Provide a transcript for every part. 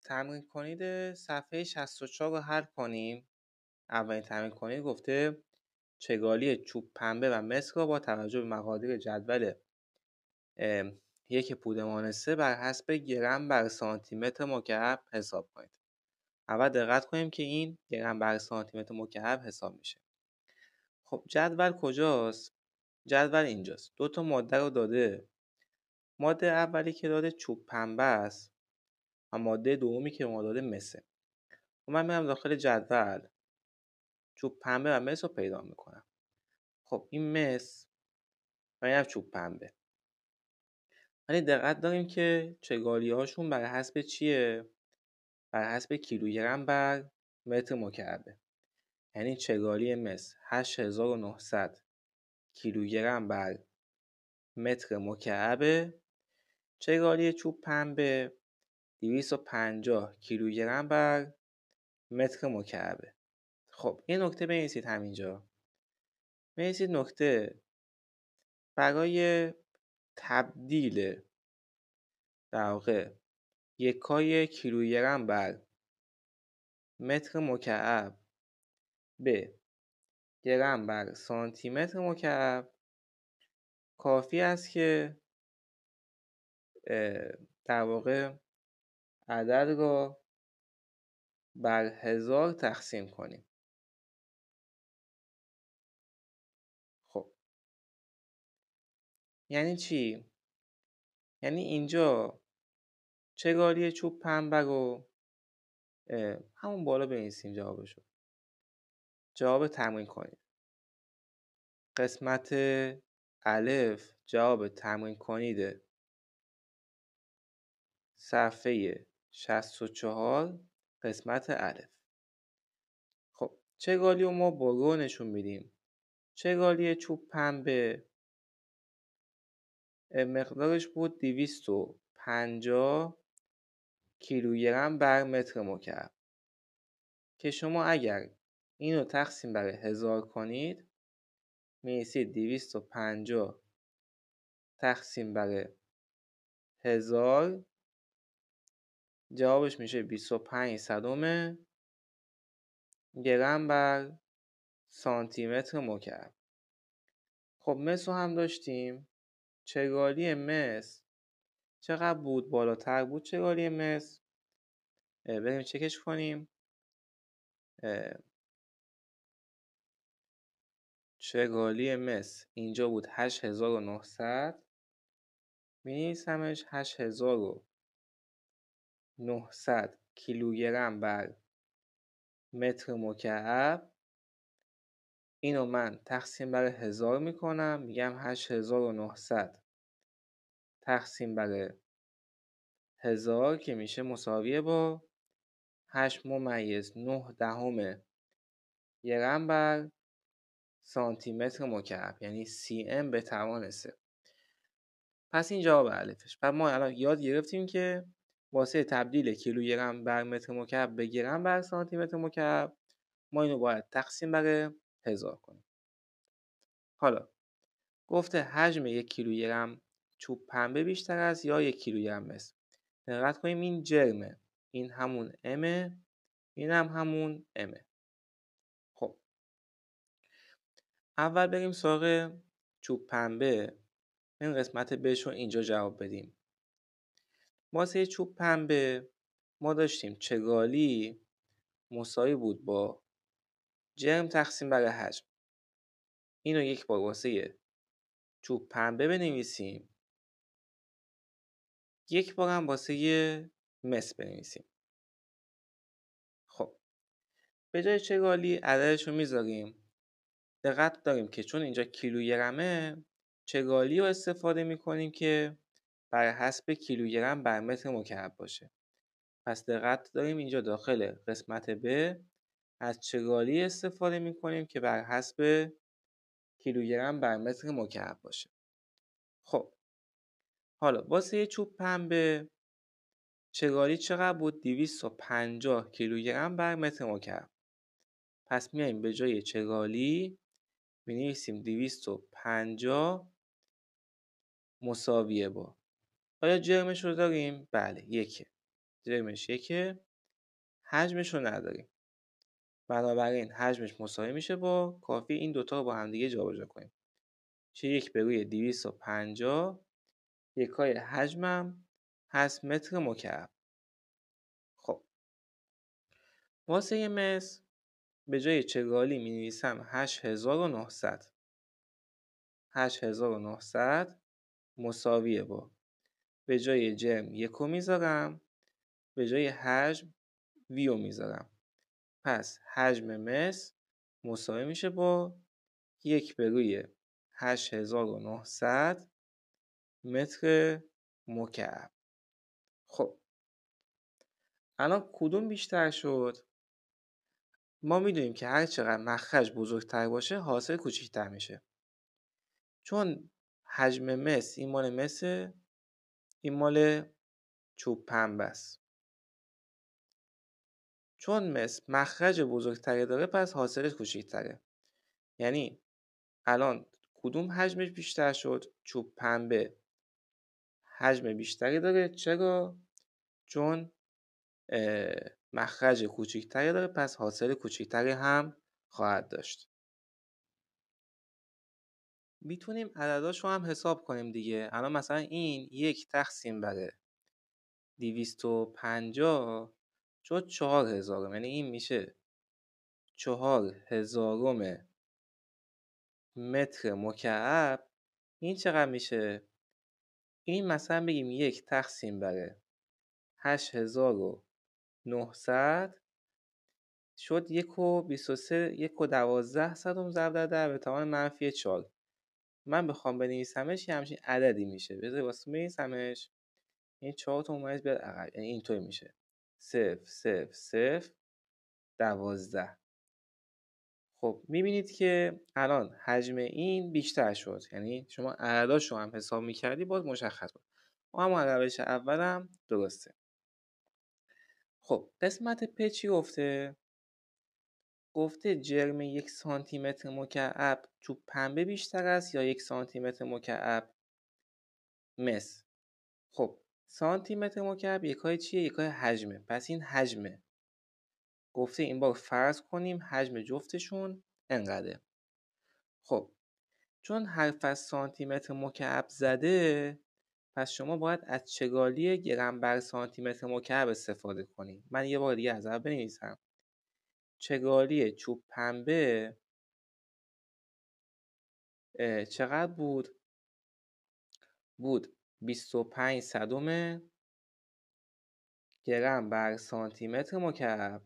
تمرین کنید صفحه 64 رو حل کنیم. اولین تمرین کنید گفته چگالی چوب پنبه و مس را با توجه به مقادیر جدول 1.3 بر حسب گرم بر سانتی متر مکعب حساب کنید. اول دقت کنیم که این گرم بر سانتی متر مکعب حساب میشه. خب جدول کجاست؟ جدول اینجاست. دو تا ماده رو داده. ماده اولی که داده چوب پنبه است و ماده دومی که ما داده مسه. من میرم داخل جدول چوب پنبه و مس رو پیدا میکنم. خب این مس و این چوب پنبه، ولی دقت داریم که چگالی هاشون بر حسب چیه؟ بر حسب کیلوگرم بر متر مکعبه. یعنی چگالی مس 8900 کیلوگرم بر متر مکعبه، چگالی چوب پنبه 250 کیلوگرم بر متر مکعبه. خب این نکته بنویسید همینجا. بنویسید نکته برای تبدیل در واقع یکای کیلوگرم بر متر مکعب به گرم بر سانتی متر مکعب کافی است که در واقع عدد را بر 1000 تقسیم کنیم. خب یعنی چی؟ یعنی اینجا چگالی چوب پنبه رو همون بالا بنویسیم جوابشو. جواب تمرین کنید. قسمت الف جواب تمرین کنید صفحه 64 قسمت الف. خب چگالی رو ما با رو نشون میدیم. چگالی چوب پنبه مقدارش بود 250 کیلوگرم بر متر مکعب که شما اگر اینو تقسیم بر 1000 کنید می‌رسید 250 تقسیم بر 1000 جوابش میشه 25 صدم گرم بر سانتی متر مکعب. خب مس رو هم داشتیم. چگالی مس چقدر بود؟ بالاتر بود چگالی مس. بریم چکش کنیم. چگالی مس اینجا بود 8900. می‌نویسمش 8900 کیلوگرم بر متر مکعب. اینو من تقسیم بر 1000 میکنم، میگم 8900 تقسیم بر 1000 که میشه مساویه با 8.9 گرم بر سانتی متر مکعب، یعنی cm به توان 3. پس این جواب الفش. پس ما الان یاد گرفتیم که واسه تبدیل کیلوگرم بر متر مکعب به گرم بر سانتی متر مکعب ما اینو باید تقسیم بر 1000 کنیم. حالا گفته حجم 1 کیلوگرم چوب پنبه بیشتر است یا 1 کیلوگرم مس. دقت کنیم این جرمه، این همون امه، این هم همون امه. خب اول بریم سراغ چوب پنبه. این قسمت بهش رو اینجا جواب بدیم. واسه چوب پنبه ما داشتیم چگالی مساوی بود با جرم تقسیم بر حجم. اینو یک بار واسه چوب پنبه بنویسیم، یک بار هم واسه مس بنویسیم. خب به جای چگالی عددش رو میذاریم. دقت داریم که چون اینجا کیلوگرمه چگالی رو استفاده میکنیم که بر حسب کیلوگرم بر متر مکعب باشه. پس دقت داریم اینجا داخل قسمت ب از چگالی استفاده میکنیم که بر حسب کیلوگرم بر متر مکعب باشه. خب حالا واسه چوب پنبه چگالی چقدر بود؟ 250 کیلوگرم بر متر مکعب. پس میایم به جای چگالی می‌نویسیم 250 مساویه با، آیا جرمش رو داریم؟ بله 1. جرمش 1، حجمش رو نداریم. بنابراین حجمش مساوی میشه با کافی این دوتا رو با هم دیگه جابجا کنیم. چه 1/250 یکای حجمم هست متر مکعب. خب واسه یه مس به جای چگالی می نویسم 8900. 8900 مساویه با به جای جرم 1 میذارم، به جای حجم ویو میذارم. پس حجم مس مساوی میشه با 1/8900 متر مکعب. خب الان کدوم بیشتر شد؟ ما میدونیم که هر چقدر مخرج بزرگتر باشه حاصل کوچیک‌تر میشه. چون حجم مس این مال مسه، این مال چوب پنبه است. چون مس مخرج بزرگتری داره پس حاصلش کوچیک‌تره. یعنی الان کدوم حجمش بیشتر شد؟ چوب پنبه حجم بیشتری داره. چرا؟ چون مخرج کوچیکتری داره پس حاصل کوچیکتری هم خواهد داشت. میتونیم عدداش رو هم حساب کنیم دیگه. الان مثلا این 1/250 شد 4000، یعنی این میشه 4000 متر مکعب. این چقدر میشه؟ این مثلا بگیم 1/8900 شد 1.23 1.12 ضرب در 10⁻⁴. من بخوام بنویسمش یه همچین عددی میشه. بذار واسه بنویسمش. این 4 تا ممیز بیاد عقب، یعنی اینطوری میشه 0.0012. خب میبینید که الان حجم این بیشتر شد، یعنی شما عدداش رو هم حساب میکردی باز مشخص بود. اما روش اولم درسته. خب قسمت پ چی گفته جرم 1 سانتی متر مکعب چوب پنبه بیشتر است یا 1 سانتی متر مکعب مس. خب سانتی متر مکعب یکای چیه؟ یکای حجمه. پس این حجمه. گفته این بار فرض کنیم حجم جفتشون انقدره. خب چون حرف از سانتی متر مکعب زده پس شما باید از چگالی گرم بر سانتی متر مکعب استفاده کنید. من یه بار دیگه از اول بنویسم. چگالی چوب پنبه چقدر بود؟ 25 صدم گرم بر سانتی متر مکعب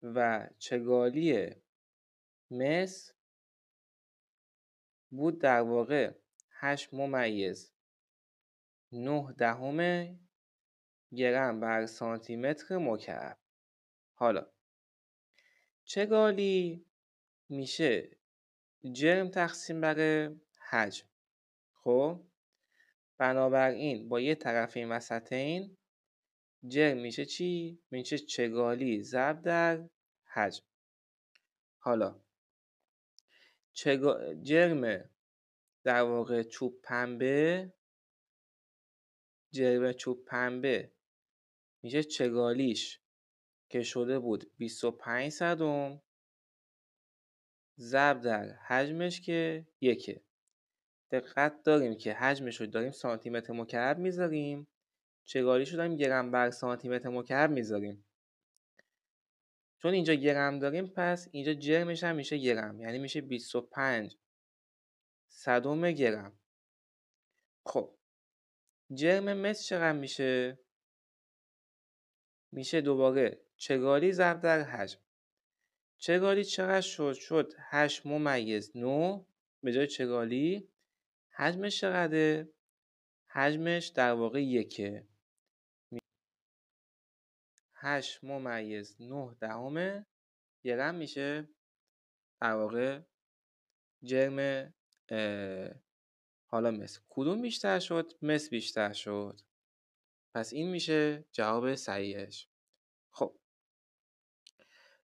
و چگالی مس بود در واقع 8.9 گرم بر سانتی متر مکعب. حالا چگالی میشه جرم تقسیم بر حجم. خب بنابراین با یه طرف این وسطین جرم میشه چی؟ میشه چگالی ضرب در حجم. حالا جرم در واقع چوب پنبه، جرم چوب پنبه میشه چگالیش که شده بود 25 صدم ضرب در حجمش که 1. دقت داریم که حجمش رو داریم سانتی متر مکعب میذاریم، چگالیش رو داریم گرم بر سانتی متر مکعب میذاریم. چون اینجا گرم داریم پس اینجا جرمش هم میشه گرم، یعنی میشه 25 صدم گرم. خب جرم مس چقدر میشه؟ میشه دوباره چگالی ضرب در حجم. چگالی چقدر شد؟ شد 8.9 به جای چگالی. حجمش چقدره؟ حجمش در واقع 1. 8.9 گرم میشه در واقع جرم حالا مس. کدوم بیشتر شد؟ مس بیشتر شد. پس این میشه جواب صحیحش. خب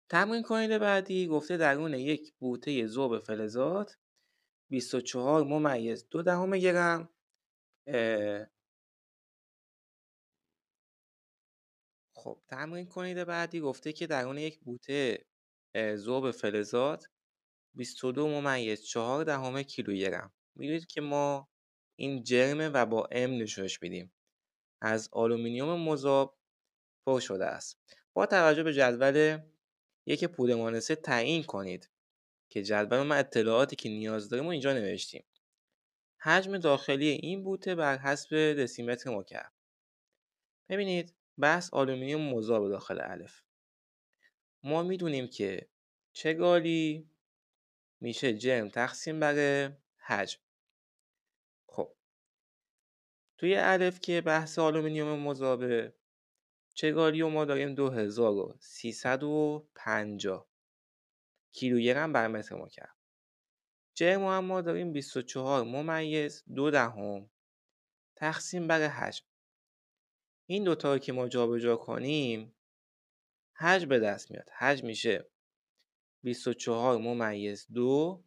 تمرین کنید بعدی. گفته درون یک بوته ذوب فلزات 24.2 گرم خب تمرین کنید بعدی گفته که درون یک بوته ذوب فلزات 22.4 کیلوگرم. می‌دونید که ما این جرمه و با M نشونش میدیم. از آلومینیوم مذاب پر شده است. با توجه به جدول 1 تعیین کنید که جدول ما اطلاعاتی که نیاز داریم رو اینجا نوشتیم. حجم داخلی این بوته بر حسب دسیمتر مکعب. ببینید بحث آلومینیوم مذاب داخل الف. ما میدونیم که چگالی میشه جرم تقسیم بر حجم. خب توی الف که بحث آلومینیوم مذابه، چگالی رو ما داریم 2350 کیلوگرم بر متر مکعب. جرم هم ما داریم 24.2 تقسیم بر حجم. این دوتا رو که ما جابجا کنیم حجم به دست میاد. حجم میشه 24.2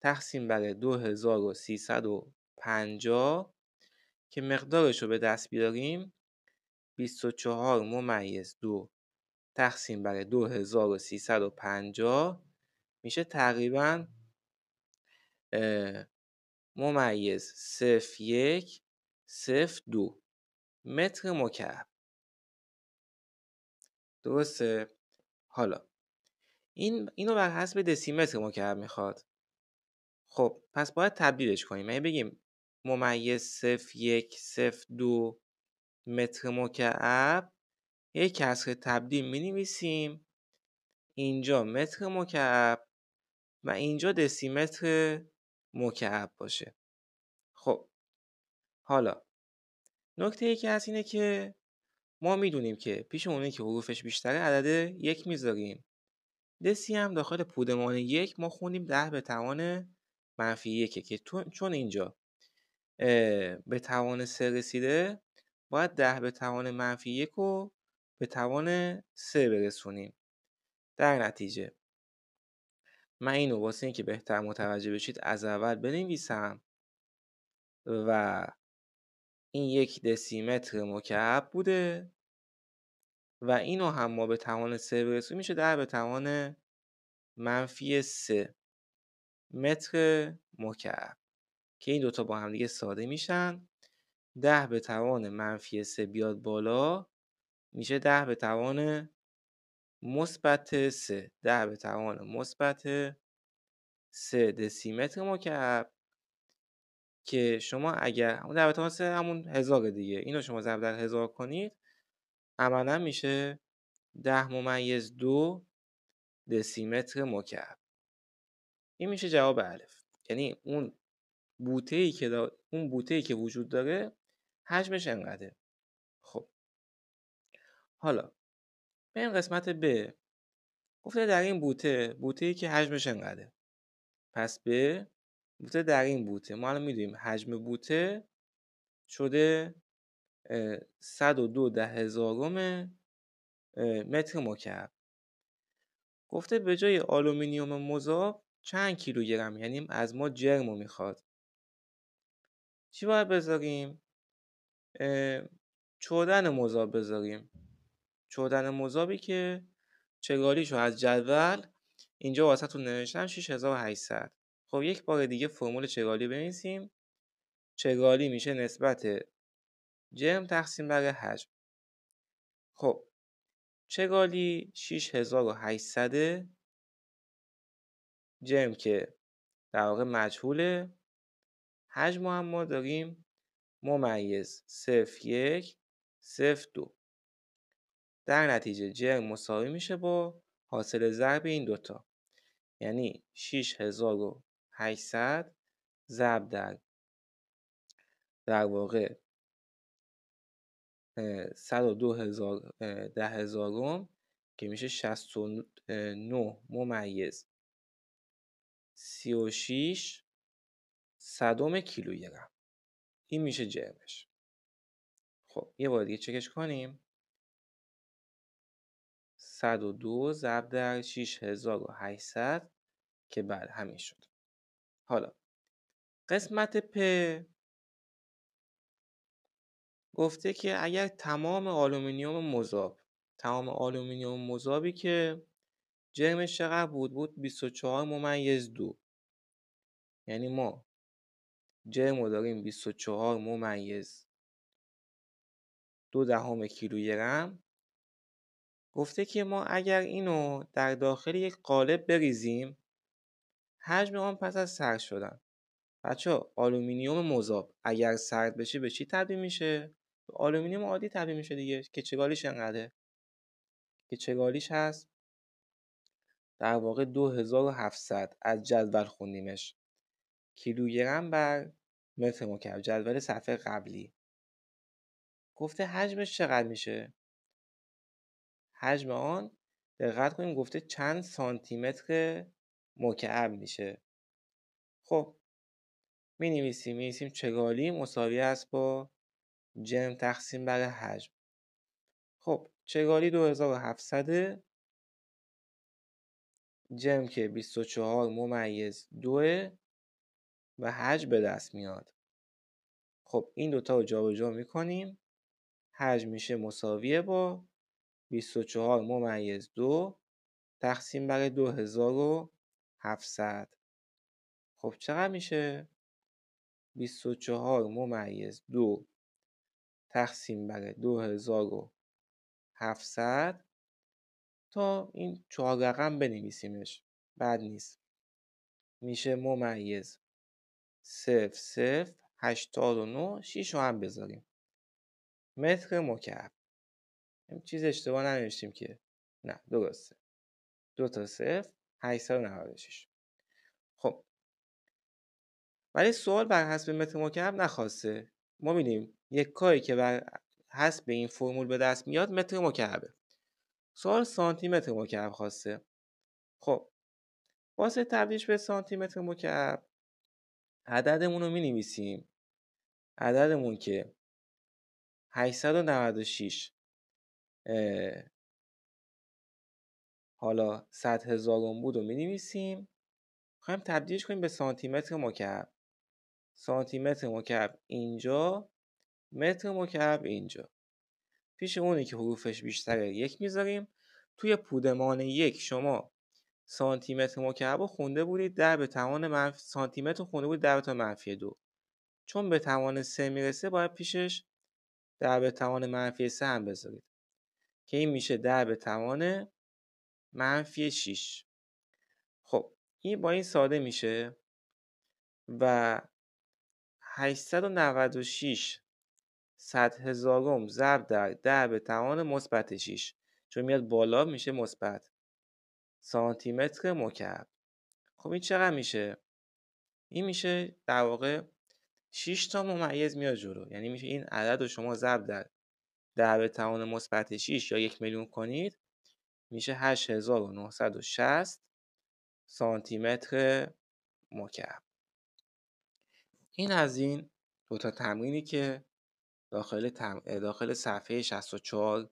تقسیم بر 2350 که مقدارش رو به دست بیاریم 24.2 تقسیم بر 2350 میشه تقریبا ممیز 0.102 متر مکعب. درسته؟ حالا اینو بر حسب دسیمتر مکعب میخواد. خب پس باید تبدیلش کنیم. یعنی بگیم ممیز 0.102 متر مکعب، یک کسر تبدیل می‌نویسیم اینجا متر مکعب و اینجا دسیمتر مکعب باشه. خب حالا نکته ای که هست اینه که ما میدونیم که پیش اونی که حروفش بیشتره عدد 1 میذاریم. دسی هم داخل پودمان 1 ما خوندیم 10⁻⁻1 که چون اینجا به توان 3 رسیده باید 10⁻⁻1 رو به توان 3 برسونیم. در نتیجه من اینو واسه این که بهتر متوجه بشید از اول بنویسم و این 1 دسیمتر مکعب بوده و اینو هم ما به توان 3 برسونیم میشه 10⁻³ متر مکعب که این دوتا با هم دیگه ساده میشن. 10⁻³ بیاد بالا میشه 10⁻³ 3 10⁻³ دسیمتر مکعب که شما اگر 10⁻³ همون 1000 دیگه اینو شما ضرب در 1000 کنید عملا میشه 10⁻² دسیمتر مکعب. این میشه جواب الف. یعنی اون بوته‌ای که وجود داره حجمش انقدره. خب حالا به این قسمت ب گفته در این بوته‌ای که حجمش انقدره. پس به بوته در این بوته ما الان میدونیم حجم بوته شده 102 متر مکعب. گفته به جای آلومینیوم مذاب چند کیلوگرم، یعنی از ما جرمو میخواد. چی باید بذاریم؟ چودن مذاب بذاریم. چودن مذابی که چگالیشو از جدول اینجا واسهتون نوشتم 6800. خب یک بار دیگه فرمول چگالی بنویسیم. چگالی میشه نسبت جرم تقسیم بر حجم. خب چگالی 6800 جرم که در واقع مجهوله. حجم هم ما داریم ممیز 0.102. در نتیجه جرم مساوی میشه با حاصل ضرب این دوتا، یعنی 6800 ضرب در واقع 102,000 10,000 که میشه 69.36 صدم کیلوگرم. این میشه جرمش. خب یه بار دیگه چکش کنیم. 102 ضرب در 6800 که بله همین شد. حالا قسمت پ گفته که اگر تمام آلومینیوم مذابی که جرمش چقدر بود 24 ممیز 2. یعنی ما جرم رو داریم 24 ممیز 2 کیلوگرم. گفته که ما اگر اینو در داخل یک قالب بریزیم، حجم آن پس از سرد شدن. بچه‌ها آلومینیوم مذاب اگر سرد بشه به چی تبدیل میشه؟ به آلومینیوم عادی تبدیل میشه دیگه، که چگالیش انقدره؟ که چگالیش هست در واقع 2700 از جدول خوندیمش کیلوگرم بر متر مکعب، جدول صفحه قبلی. گفته حجمش چقدر میشه؟ حجم آن دقت کنیم گفته چند سانتی متر مکعب میشه. خب می نویسیم چگالی مساوی است با جرم تقسیم بر حجم. خب چگالی 2700 جرم که 24 ممیز 2 و حجم به دست میاد. خب این دوتا رو جابجا میکنیم، حجم میشه مساویه با 24 ممیز 2 تقسیم بر 2700. خب چقدر میشه؟ 24 ممیز 2 تقسیم بر 2700 تا این 4 رقم بنویسیمش، بد نیست. میشه ممیز 0089 6 رو هم بذاریم متر مکعب. این چیز اشتباه ننوشتیم که؟ نه درسته، 2 تا 0 896. خب ولی سوال بر حسب متر مکعب نخواسته. ما می‌بینیم یک کاری که بر حسب این فرمول به دست میاد متر مکعبه. سوال سانتی متر مکعب خواسته. خب واسه تبدیلش به سانتی متر مکعب عددمون رو می‌نویسیم. عددمون که 896 حالا 100,000 بود رو می‌نویسیم. می‌خوایم تبدیلش کنیم به سانتی متر مکعب. سانتی متر مکعب اینجا، متر مکعب اینجا. پیش اونی که حروفش بیشتره 1 میذاریم. توی پودمان 1 شما سانتی متر مکعب رو خونده بودید در به توان سانتی متر خونده بودید در به توان -2. چون به توان 3 میرسه باید پیشش در به توان -3 هم بذارید که این میشه در به توان -6. خب این با این ساده میشه و 896 100,000 ضرب در به توان -6 چون میاد بالا میشه مثبت سانتی متر مکعب. خب این چقدر میشه؟ این میشه در واقع 6 تا ممیز میاد جلو. یعنی میشه این عدد رو شما ضرب در به توان -6 یا 1 میلیون کنید، میشه 8960 سانتی متر مکعب. این از این دو تا تمرینی که داخل صفحه 64